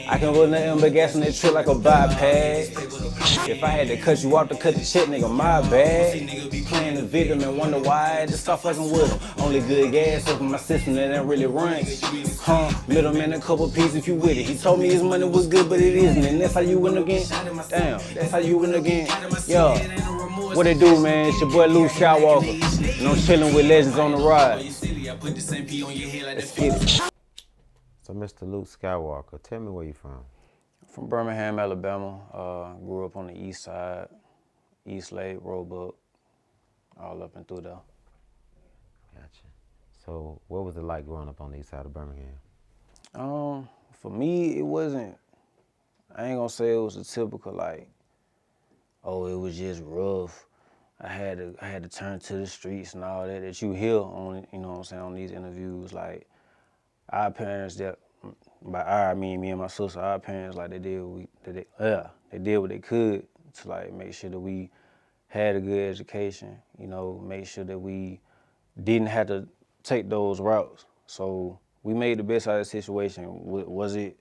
I can roll nothing but gas on that trip like a bypass. If I had to cut you off to cut the check, nigga, my bad. Playing the victim and wonder why I had to stop fucking with him. Only good gas up in my system that ain't really run. Middleman a couple pieces if you with it. He told me his money was good, but it isn't. And that's how you win again? Damn, that's how you win again. Yo, what it do, man? It's your boy Luke Skywalker. And I'm chilling with legends on the ride. Let's get it. So, Mr. Luke Skywalker, tell me where you from. From Birmingham, Alabama. Grew up on the east side, East Lake, Roebuck, all up and through there. Gotcha. So, what was it like growing up on the east side of Birmingham? For me, it wasn't, I ain't gonna say it was a typical like, oh, it was just rough. I had to turn to the streets and all that you hear on, you know what I'm saying, on these interviews. Like, our parents, by our, I mean me and my sister, our parents, like they did what they could to like make sure that we had a good education, you know, make sure that we didn't have to take those routes. So we made the best out of the situation. Was it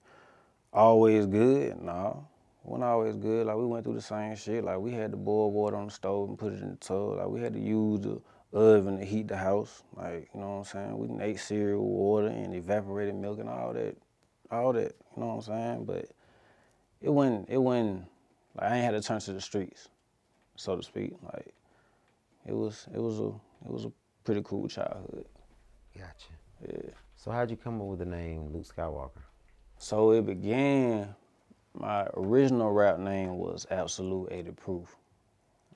always good? No, it wasn't always good. Like, we went through the same shit. Like, we had to boil water on the stove and put it in the tub. Like, we had to use the oven to heat the house. Like, you know what I'm saying? We ate cereal, water, and evaporated milk and all that, you know what I'm saying? But it wasn't, like, I ain't had to turn to the streets, so to speak. Like, it was a pretty cool childhood. Gotcha. Yeah. So how'd you come up with the name Luke Skywalker? So it began, my original rap name was Absolute 80 Proof.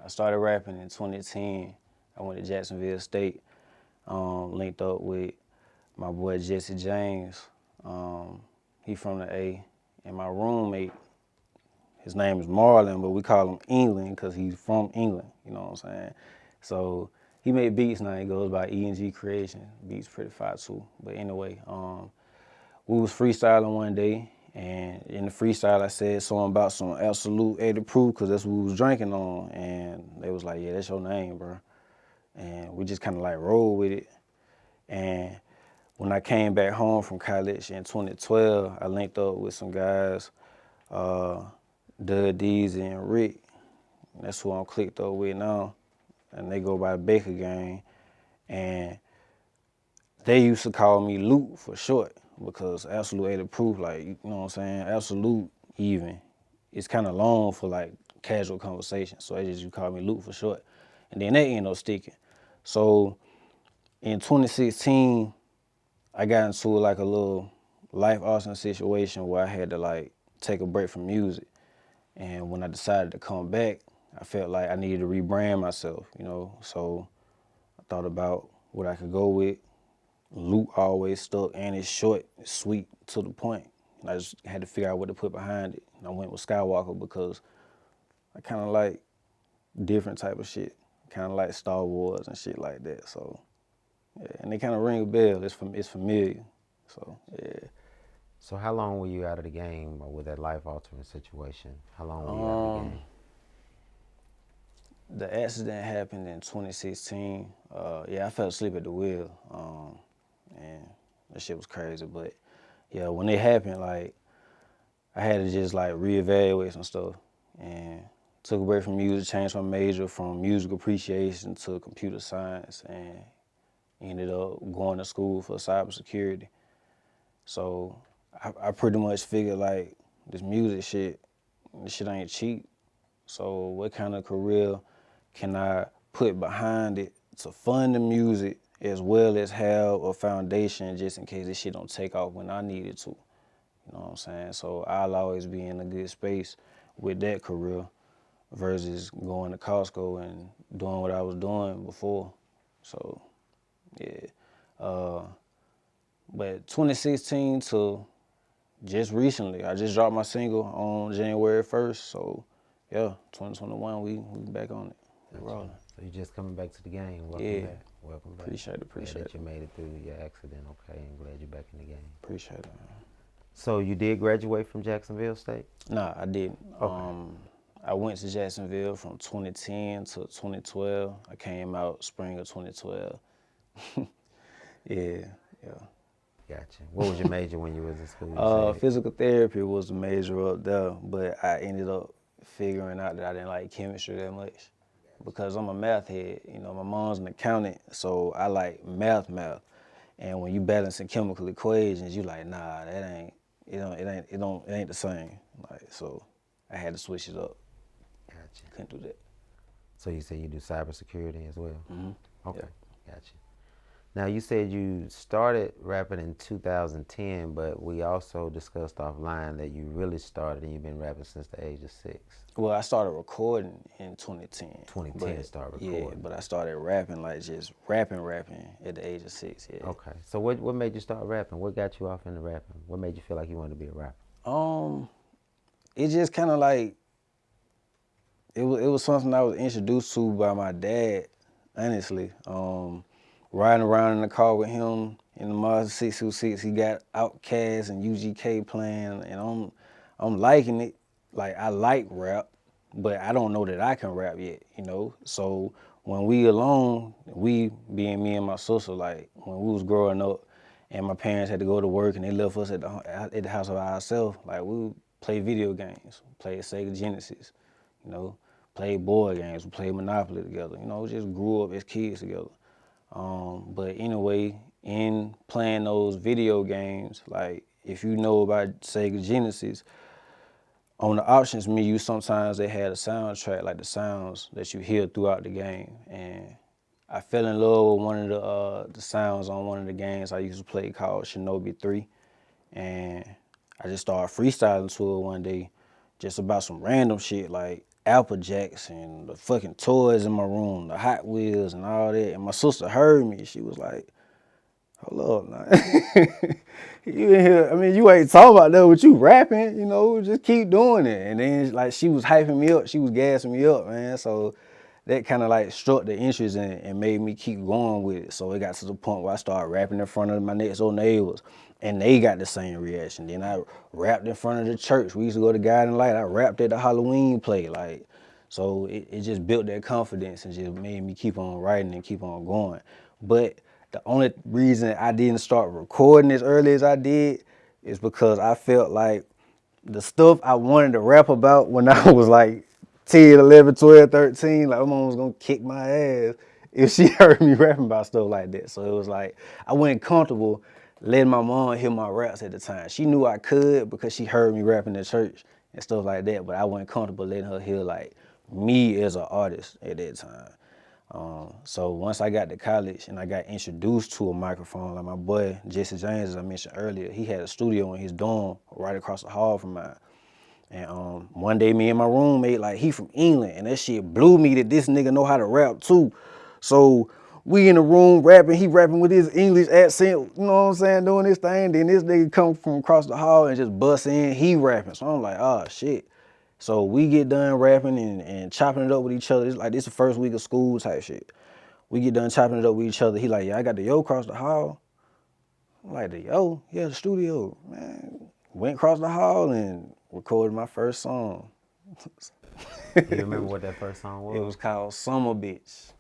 I started rapping in 2010. I went to Jacksonville State, linked up with my boy Jesse James. He from the A, and my roommate, his name is Marlon, but we call him England because he's from England, you know what I'm saying? So he made beats now, he goes by E&G Creation. Beats pretty fire too. But anyway, we was freestyling one day, and in the freestyle I said something about some Absolute 80 Proof because that's what we was drinking on, and they was like, yeah, that's your name, bro. And we just kind of like rolled with it. And when I came back home from college in 2012, I linked up with some guys, Dud Deezy and Rick. That's who I'm clicked up with now. And they go by Baker Gang. And they used to call me Luke for short because Absolute 80 Proof, like, you know what I'm saying? Absolute even. It's kind of long for like casual conversation. So they just call me Luke for short. And then they ended up sticking. So in 2016, I got into like a little life-altering situation where I had to like take a break from music. And when I decided to come back, I felt like I needed to rebrand myself, you know? So I thought about what I could go with. Luke always stuck, and it's short, it's sweet, to the point. And I just had to figure out what to put behind it. And I went with Skywalker because I kind of like different type of shit. Kind of like Star Wars and shit like that. So, yeah, and they kind of ring a bell. It's familiar. So, yeah. So how long were you out of the game with that life-altering situation? How long were you out of the game? The accident happened in 2016. Yeah, I fell asleep at the wheel. And that shit was crazy. But yeah, when it happened, like, I had to just like reevaluate some stuff. And took a break from music, changed my major from music appreciation to computer science, and ended up going to school for cybersecurity. So I pretty much figured like this music shit, this shit ain't cheap. So what kind of career can I put behind it to fund the music as well as have a foundation just in case this shit don't take off when I need it to? You know what I'm saying? So I'll always be in a good space with that career versus going to Costco and doing what I was doing before. So, yeah. But 2016 to just recently, I just dropped my single on January 1st. So, yeah, 2021, we back on it. Gotcha. So you're just coming back to the game. Welcome back. Welcome back. Appreciate it. Glad that you made it through your accident, okay, and glad you're back in the game. Appreciate it, man. So you did graduate from Jacksonville State? Nah, I didn't. Okay. I went to Jacksonville from 2010 to 2012. I came out spring of 2012. Yeah. Gotcha. What was your major when you was in school? You said. Physical therapy was the major up there, but I ended up figuring out that I didn't like chemistry that much because I'm a math head. You know, my mom's an accountant, so I like math. And when you balancing chemical equations, you like, nah, that ain't, it ain't the same. Like, so I had to switch it up. Gotcha. Couldn't do that. So you say you do cybersecurity as well? Mm-hmm. Okay, Yep. gotcha. Now you said you started rapping in 2010, but we also discussed offline that you really started and you've been rapping since the age of 6. Well, I started recording in 2010. 2010 started recording. Yeah, but I started rapping, like just rapping at the age of 6. Yeah. Okay. So what made you start rapping? What got you off into rapping? What made you feel like you wanted to be a rapper? It just kind of like it was something I was introduced to by my dad. Honestly, riding around in the car with him in the Mazda 626, he got Outkast and UGK playing, and I'm liking it. Like, I like rap, but I don't know that I can rap yet, you know. So when we alone, we being me and my sister, like when we was growing up, and my parents had to go to work and they left us at the house by ourselves, like we would play video games, play Sega Genesis, you know, play board games, we played Monopoly together, you know, just grew up as kids together. But anyway, in playing those video games, like if you know about Sega Genesis, on the options menu, sometimes they had a soundtrack, like the sounds that you hear throughout the game. And I fell in love with one of the sounds on one of the games I used to play called Shinobi 3. And I just started freestyling to it one day, just about some random shit like Apple Jacks and the fucking toys in my room, the Hot Wheels and all that. And my sister heard me. She was like, hold up, now. You in here, I mean, you ain't talking about that with you rapping, you know, just keep doing it. And then, like, she was hyping me up. She was gassing me up, man. So that kind of, like, struck the interest and made me keep going with it. So it got to the point where I started rapping in front of my next door neighbors. And they got the same reaction. Then I rapped in front of the church. We used to go to Guiding Light. I rapped at the Halloween play, like, so it just built that confidence and just made me keep on writing and keep on going. But the only reason I didn't start recording as early as I did is because I felt like the stuff I wanted to rap about when I was like 10, 11, 12, 13, like my mom was gonna kick my ass if she heard me rapping about stuff like that. So it was like I wasn't comfortable letting my mom hear my raps at the time. She knew I could because she heard me rapping in church and stuff like that, but I wasn't comfortable letting her hear like me as an artist at that time. So once I got to college and I got introduced to a microphone, like my boy Jesse James, as I mentioned earlier, he had a studio in his dorm right across the hall from mine. And one day me and my roommate, like he from England, and that shit blew me that this nigga know how to rap too. So we in the room rapping, he rapping with his English accent, you know what I'm saying, doing this thing. Then this nigga come from across the hall and just bust in, he rapping. So I'm like, oh shit. So we get done rapping and chopping it up with each other. It's like this the first week of school type shit. We get done chopping it up with each other. He like, yeah, I got the yo across the hall. I'm like, the yo? Yeah, the studio. Man, went across the hall and recorded my first song. Do you remember what that first song was? It was called Summer Bitch.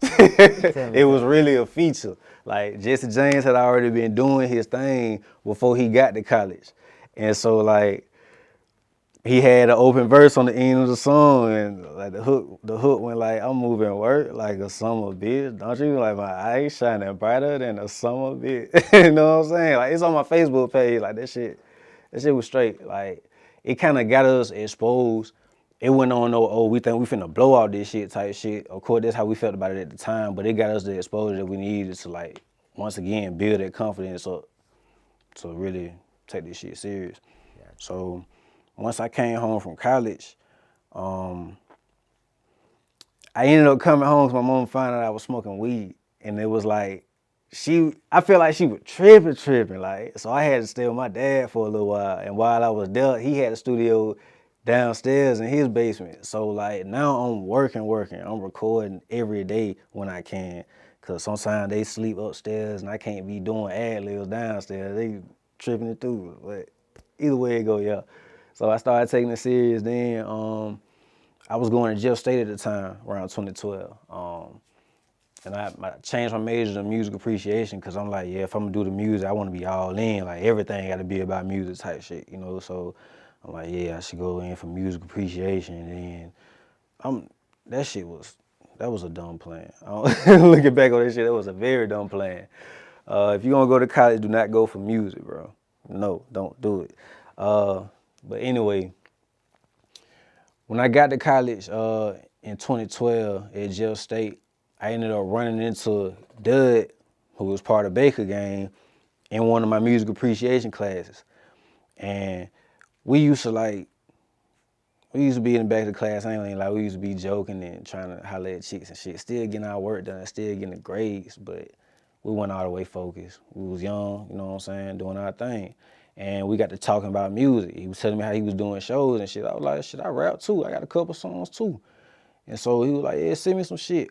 Tell me, It was really a feature. Like Jesse James had already been doing his thing before he got to college. And so like he had an open verse on the end of the song, and like the hook went like, I'm moving work like a summer bitch. Don't you like my eyes shining brighter than a summer bitch? You know what I'm saying? Like it's on my Facebook page. Like that shit was straight. Like it kind of got us exposed. It went on no, oh, we think we finna blow out this shit type shit. Of course, that's how we felt about it at the time, but it got us the exposure that we needed to like, once again, build that confidence up to really take this shit serious. Yeah. So once I came home from college, I ended up coming home because my mom found out I was smoking weed. And it was like, I felt like she was tripping. Like, so I had to stay with my dad for a little while. And while I was there, he had a studio downstairs in his basement. So like now I'm working. I'm recording every day when I can. Cause sometimes they sleep upstairs and I can't be doing ad libs downstairs. They tripping it through. But either way it go, yeah. So I started taking it serious then. I was going to Jeff State at the time, around 2012. And I changed my major to music appreciation because I'm like, yeah, if I'm gonna do the music, I want to be all in. Like everything got to be about music type shit, you know. So I'm like, yeah, I should go in for music appreciation. And then that shit was a dumb plan. Looking back on that shit, that was a very dumb plan. If you're gonna go to college, do not go for music, bro. No, don't do it. But anyway, when I got to college in 2012 at Jeff State, I ended up running into Dud, who was part of Baker Gang, in one of my music appreciation classes. And we used to be in the back of the class, I ain't gonna lie, we used to be joking and trying to holler at chicks and shit, still getting our work done, still getting the grades, but we weren't all the way focused. We was young, you know what I'm saying, doing our thing. And we got to talking about music. He was telling me how he was doing shows and shit. I was like, shit, I rap too. I got a couple songs too. And so he was like, yeah, send me some shit.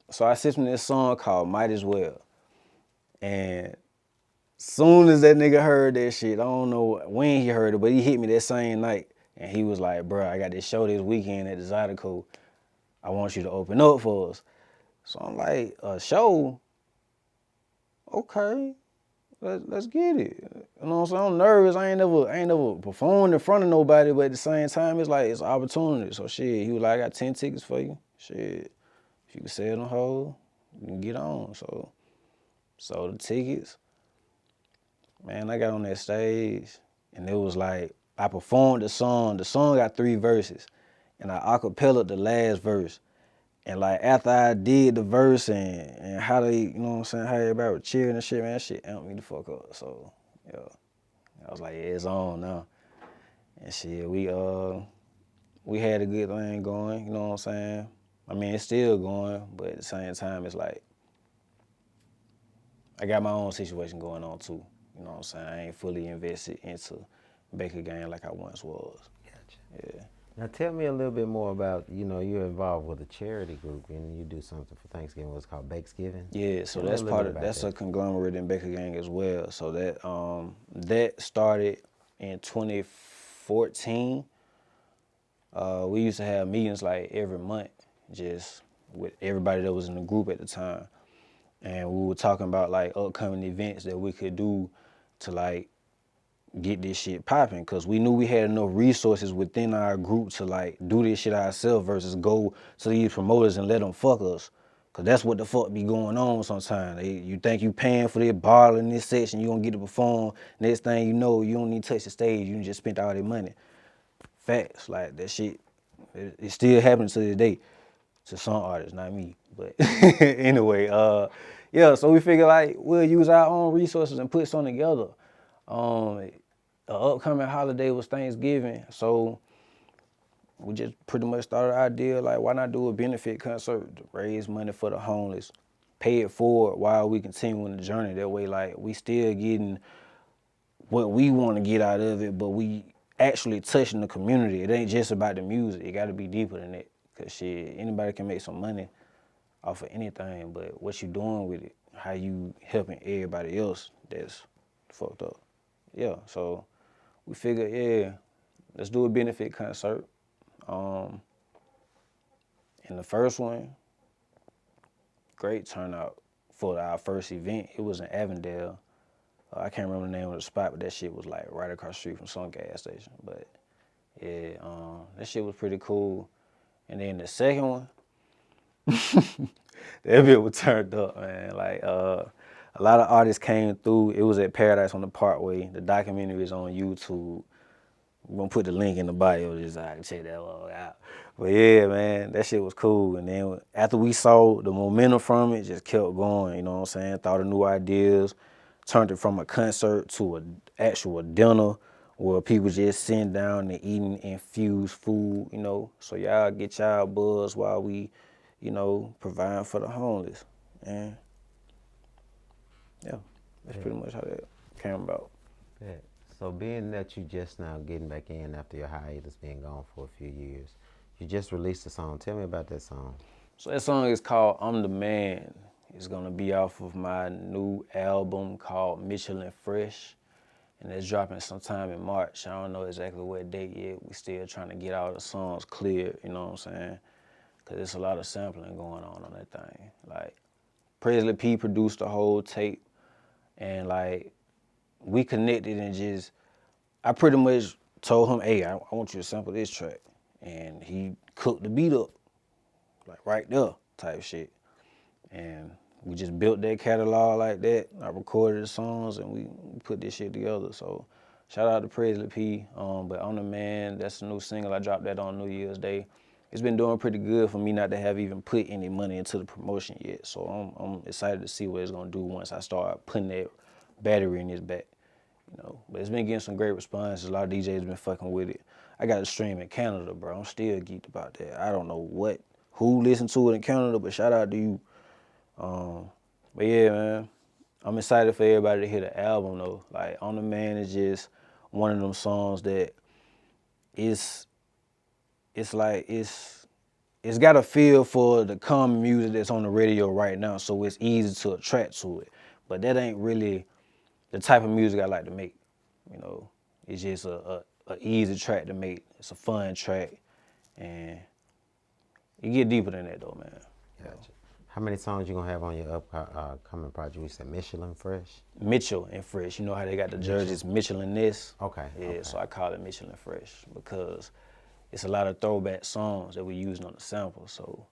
So I sent him this song called Might As Well. And soon as that nigga heard that shit, I don't know when he heard it, but he hit me that same night. And he was like, bro, I got this show this weekend at the Zydeco. I want you to open up for us. So I'm like, a show? Okay, let's get it. You know what I'm saying? I'm nervous. I ain't never performed in front of nobody, but at the same time, it's like, it's an opportunity. So shit, he was like, I got 10 tickets for you. Shit, if you can sell them whole, you can get on. So sold the tickets. Man, I got on that stage, and it was like, I performed the song. The song got 3 verses, and I acapella'd the last verse. And like after I did the verse and how they, you know what I'm saying, how everybody was cheering and shit, man, that shit amped me the fuck up. So, yeah, I was like, yeah, it's on now. And shit, we had a good thing going, you know what I'm saying? I mean, it's still going, but at the same time, it's like, I got my own situation going on too. You know what I'm saying? I ain't fully invested into Baker Gang like I once was. Gotcha. Yeah. Now tell me a little bit more about, you're involved with a charity group and you do something for Thanksgiving. What's called Bakesgiving? Yeah, so Tell me that's a little part bit of about that's that. a conglomerate in Baker Gang as well. So that started in 2014. We used to have meetings like every month, just with everybody that was in the group at the time, and we were talking about like upcoming events that we could do to like get this shit popping, because we knew we had enough resources within our group to like do this shit ourselves versus go to these promoters and let them fuck us. Cause that's what the fuck be going on sometimes. You think you paying for this bottle in this section, you gonna get to perform. Next thing you know, you don't need to touch the stage. You just spent all that money. Facts, like that shit. It still happens to this day to some artists, not me. But anyway, yeah. So we figure like we'll use our own resources and put something together. The upcoming holiday was Thanksgiving, so we just pretty much started the idea like, why not do a benefit concert to raise money for the homeless, pay it forward while we continuing the journey. That way, like, we still getting what we want to get out of it, but we actually touching the community. It ain't just about the music. It got to be deeper than that. Cause shit, anybody can make some money off of anything, but what you doing with it, how you helping everybody else, that's fucked up. Yeah, so we figured, yeah, let's do a benefit concert. And the first one, great turnout for our first event. It was in Avondale. I can't remember the name of the spot, but that shit was like right across the street from some gas station. But yeah, that shit was pretty cool. And then the second one, that bit was turned up, man. Like, a lot of artists came through. It was at Paradise on the Parkway. The documentary is on YouTube. We're gonna put the link in the bio, just so I can check that all out. But yeah, man, that shit was cool. And then after we saw the momentum from it, just kept going, you know what I'm saying? Thought of new ideas, turned it from a concert to an actual dinner where people just sitting down and eating infused food, you know. So y'all get y'all buzz while we, providing for the homeless. And yeah, that's pretty much how that came about. Yeah. So being that you just now getting back in after your hiatus being gone for a few years, you just released a song. Tell me about that song. So that song is called I'm the Man. It's gonna be off of my new album called Mitchell and Fresh. And it's dropping sometime in March. I don't know exactly what date yet. We still trying to get all the songs clear, you know what I'm saying? Cause there's a lot of sampling going on that thing. Like, Presley P produced the whole tape, and like, we connected and just, I pretty much told him, hey, I want you to sample this track. And he cooked the beat up, like right there, type shit. And we just built that catalog like that. I recorded the songs and we put this shit together. So shout out to Presley P. But On the Man, that's a new single. I dropped that on New Year's Day. It's been doing pretty good for me not to have even put any money into the promotion yet. So I'm excited to see what it's gonna do once I start putting that battery in his back. You know, but it's been getting some great responses. A lot of DJs been fucking with it. I got a stream in Canada, bro. I'm still geeked about that. I don't know who listened to it in Canada, but shout out to you. But yeah, man, I'm excited for everybody to hear the album though. Like, On the Man is just one of them songs that it's got a feel for the common music that's on the radio right now, so it's easy to attract to it. But that ain't really the type of music I like to make. You know, it's just a easy track to make. It's a fun track, and you get deeper than that though, man. Gotcha. How many songs you gonna have on your upcoming project? You said Michelin Fresh? Mitchell and Fresh. You know how they got the jerseys, Mitchell and this? Okay. Yeah, okay. so I call it Mitchell and Fresh because it's a lot of throwback songs that we're using on the sample. So,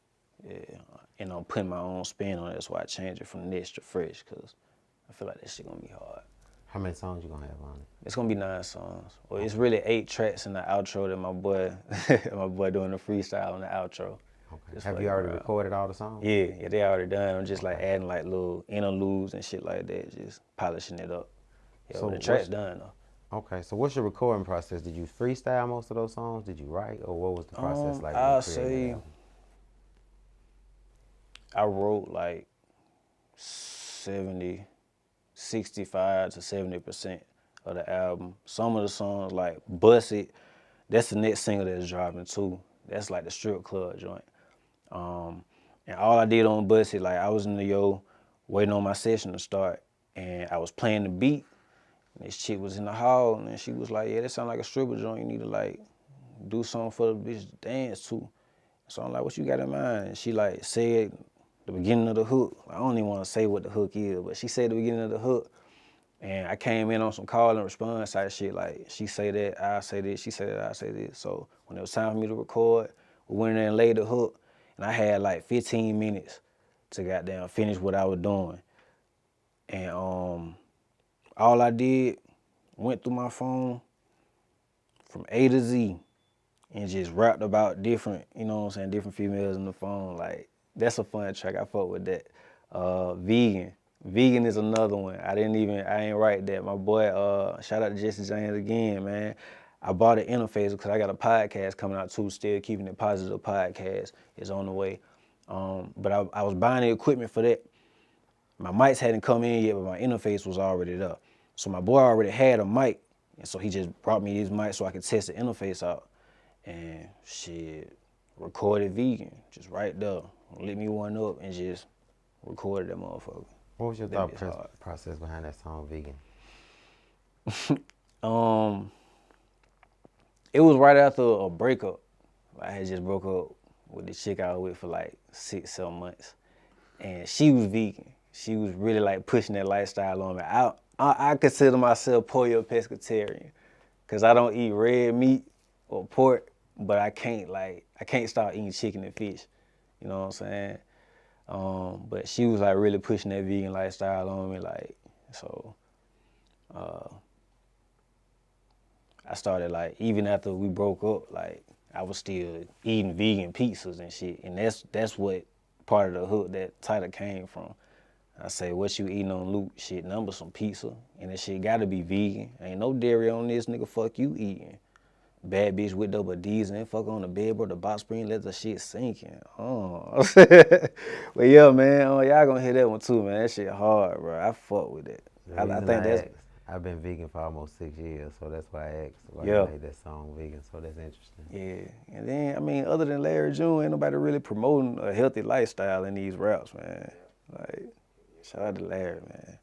yeah, and I'm putting my own spin on it. That's why I changed it from this to Fresh, because I feel like that shit gonna be hard. How many songs you gonna have on it? It's gonna be 9 songs. Well, it's really 8 tracks in the outro that my boy doing the freestyle in the outro. Okay. Have you already recorded all the songs? Yeah, they already done. I'm just like adding like little interludes and shit like that, just polishing it up. Yeah, so the track's done though. Okay, so what's your recording process? Did you freestyle most of those songs? Did you write, or what was the process like? I'll say I wrote like 65 to 70% of the album. Some of the songs like Bust It, that's the next single that's dropping too. That's like the strip club joint. And all I did on Bust It, like I was in the waiting on my session to start, and I was playing the beat, and this chick was in the hall, and she was like, yeah, that sound like a stripper joint. You need to like do something for the bitch to dance to. So I'm like, what you got in mind? And she like said the beginning of the hook. I don't even want to say what the hook is, but she said the beginning of the hook. And I came in on some call and response type shit, like she say that, I say this, she say that, I say this. So when it was time for me to record, we went in there and laid the hook, and I had like 15 minutes to goddamn finish what I was doing. And all I did, went through my phone from A to Z and just rapped about different, you know what I'm saying, different females in the phone. Like, that's a fun track. I fuck with that. Vegan. Vegan is another one. I ain't write that. My boy, shout out to Jesse James again, man. I bought an interface because I got a podcast coming out too, Still Keeping It Positive podcast is on the way. But I was buying the equipment for that. My mics hadn't come in yet, but my interface was already there. So my boy already had a mic, and so he just brought me his mic so I could test the interface out. And shit, recorded Vegan, just right there. Lit me one up and just recorded that motherfucker. What was your thought process behind that song, Vegan? It was right after a breakup. I had just broke up with the chick I was with for like 6-7 months. And she was vegan. She was really like pushing that lifestyle on me. I consider myself pollo pescatarian because I don't eat red meat or pork, but I can't stop eating chicken and fish. You know what I'm saying? But she was like really pushing that vegan lifestyle on me, like, so I started like, even after we broke up, like I was still eating vegan pizzas and shit, and that's what part of the hook that title came from. I say, what you eating on Luke? Shit, number some pizza, and that shit gotta be vegan. Ain't no dairy on this, nigga, fuck you eating. Bad bitch with double D's and fuck on the bed, bro. The box spring let the shit sinking. Oh. But yeah, man, y'all gonna hear that one too, man. That shit hard, bro. I fuck with it. I think that's. I've been vegan for almost 6 years, so that's why I asked why you made that song Vegan. So that's interesting. Yeah, and then I mean, other than Larry June, ain't nobody really promoting a healthy lifestyle in these raps, man. Like, shout out to Larry, man.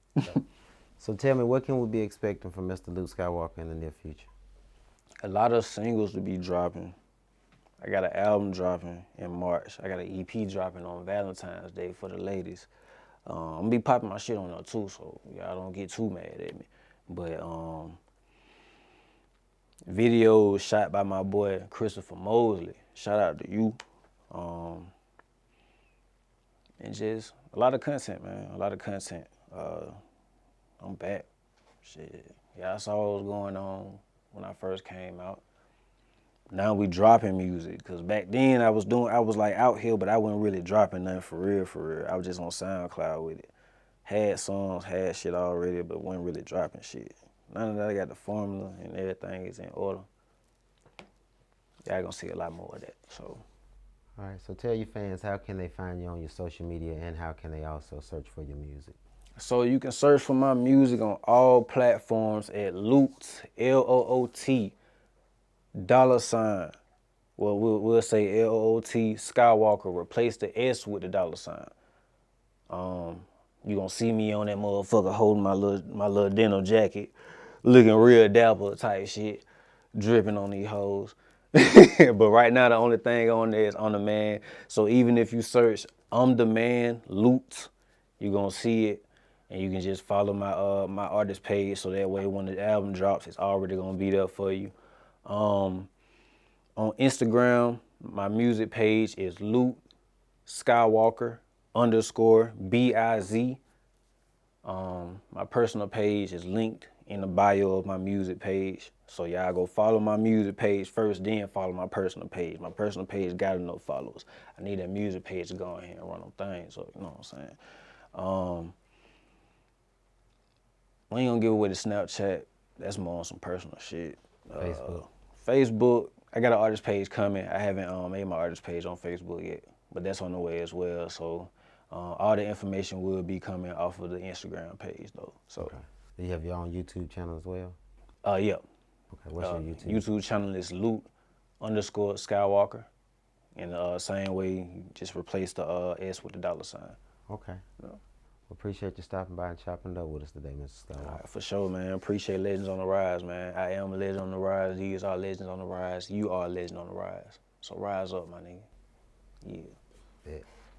So tell me, what can we be expecting from Mr. Luke Skywalker in the near future? A lot of singles to be dropping. I got an album dropping in March. I got an EP dropping on Valentine's Day for the ladies. I'm gonna be popping my shit on there too, so y'all don't get too mad at me. But video shot by my boy Christopher Mosley. Shout out to you. And just a lot of content, man. A lot of content. I'm back. Shit. Y'all saw what was going on when I first came out. Now we dropping music, cause back then I was like out here, but I wasn't really dropping nothing for real, for real. I was just on SoundCloud with it. Had songs, had shit already, but wasn't really dropping shit. Now that I got the formula and everything is in order, y'all gonna see a lot more of that. So. All right, so tell your fans, how can they find you on your social media, and how can they also search for your music? So you can search for my music on all platforms at Loot, L-O-O-T, $. Well, we'll say L-O-O-T, Skywalker. Replace the S with the $. You gonna see me on that motherfucker holding my little denim jacket, looking real dapper type shit, dripping on these hoes. But right now the only thing on there is I'm the man. So even if you search I'm the man Loot, you gonna see it, and you can just follow my artist page, so that way when the album drops, it's already gonna be there for you. On Instagram, my music page is Loot Skywalker _BIZ. My personal page is linked in the bio of my music page. So y'all go follow my music page first, then follow my personal page. My personal page got enough followers. I need that music page to go in here and run them things. So you know what I'm saying. We ain't gonna give away the Snapchat. That's more on some personal shit. Facebook. I got an artist page coming. I haven't made my artist page on Facebook yet, but that's on the way as well. So all the information will be coming off of the Instagram page though. So. Okay. Do you have your own YouTube channel as well? Yeah. Okay, what's your YouTube? YouTube channel is Loot _Skywalker. And same way, you just replace the S with the $. Okay. Yeah. Appreciate you stopping by and chopping it up with us today, Mr. Skywalker. All right, for sure, man. Appreciate Legends on the Rise, man. I am a legend on the rise. These are legends on the rise. You are a legend on the rise. So rise up, my nigga. Yeah. Yeah.